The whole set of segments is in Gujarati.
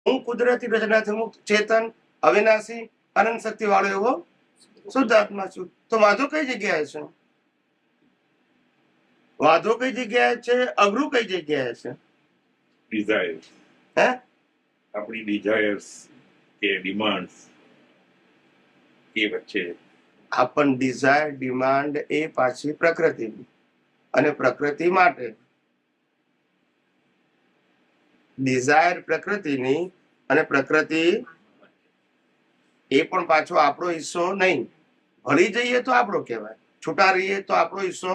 હું કુદરતી રચનાથી મુક્ત ચેતન અવિનાશી અનંત શક્તિ વાળો એવો શુદ્ધ આત્મા છું. તો વાંધો કઈ જગ્યાએ છે? વાંધો કઈ જગ્યાએ છે? અઘરું કઈ જગ્યાએ છે? ડિઝાયર્સ, હે આપણી ડિઝાયર્સ કે ડિમાન્ડ્સ એ વચ્ચે. આપણ ડિઝાયર ડિમાન્ડ એ પાછી પ્રકૃતિ, અને પ્રકૃતિ માટે ડિઝાયર પ્રકૃતિની, અને પ્રકૃતિ એ પણ પાછો આપણો હિસ્સો નહીં. ભળી જઈએ તો આપણો કહેવાય, છૂટા રહીએ તો આપણો હિસ્સો.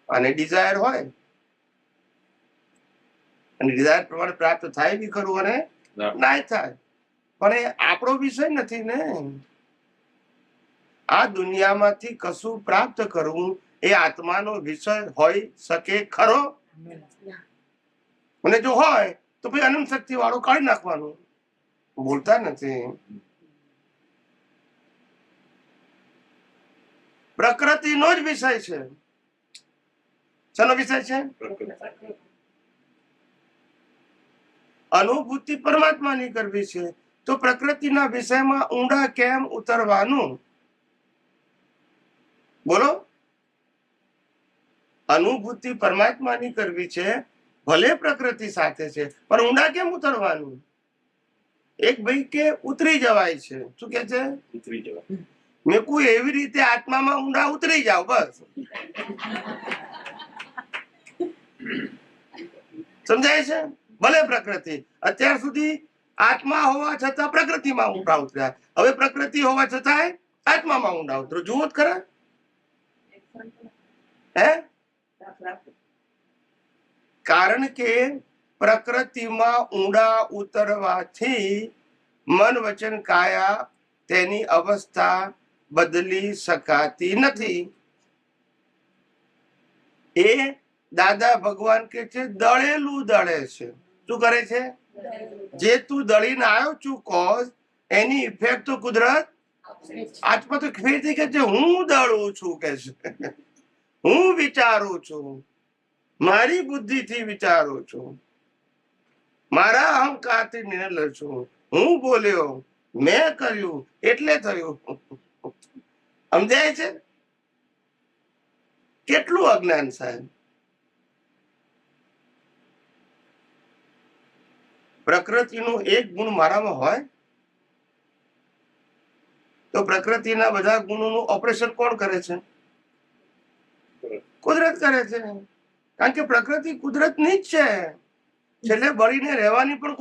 અને ડિઝાયર હોય અને ડિઝાયર પ્રમાણે પ્રાપ્ત થાય બી ખરું અને ના થાય, પણ એ આપણો વિષય નથી ને. આ દુનિયામાંથી કશું પ્રાપ્ત કરવું એ આત્માનો વિષય હોઈ શકે ખરો? અને જો હોય તો ભાઈ અનંત શક્તિ વાળું કાઢી નાખવાનું. બોલતા નથી. પ્રકૃતિનો જ વિષય છે. શાનો વિષય છે? અનુભૂતિ પરમાત્માની કરવી છે. તો પ્રકૃતિના વિષયમાં ઊંડા કેમ ઉતરવાનું? બોલો. અનુભૂતિ પરમાત્માની કરવી છે, ભલે પ્રકૃતિ સાથે છે, પણ ઊંડા કેમ ઉતરવાનું? એક ભાઈ કે ઉતરી જવાય છે. શું કે છે? ઉતરી જવાય. મેં કોઈ એવી રીતે આત્મામાં ઊંડા ઉતરી જાવ બસ. સમજાય છે? ભલે પ્રકૃતિ અત્યાર સુધી આત્મા હોવા છતાં પ્રકૃતિમાં ઊંડા ઉતર્યા, હવે પ્રકૃતિ હોવા છતાં આત્મામાં ઊંડા ઉતરો. જુઓ જ ખરા. હે? કારણ કે પ્રકૃતિમાં ઊંડા ઉતરવાથી મન વચન કાયા તેની અવસ્થા બદલી શકાતી નથી. એ દાદા ભગવાન કે છે દળેલું દળે છે. શું કરે છે? જે તું દળીને આવ્યો છું કોઝ, એની ઇફેક્ટ તો કુદરત આત્મા તો ફેરથી કે છે હું દળું છું કે છે. હું વિચારું છું, મારી બુદ્ધિથી વિચારું છું, મારા અહંકારથી નિર્ણય લઉં છું. હું બોલ્યો, મેં કર્યું એટલે થયું. સમજાય છે? કેટલું અજ્ઞાન સાહેબ. પ્રકૃતિનું એક ગુણ મારામાં હોય તો પ્રકૃતિના બધા ગુણોનું ઓપરેશન કોણ કરે છે? કુદરત કરે છે. કારણ કે પ્રકૃતિ કુદરતની જ છે. છેલ્લે બળીને રહેવાની પણ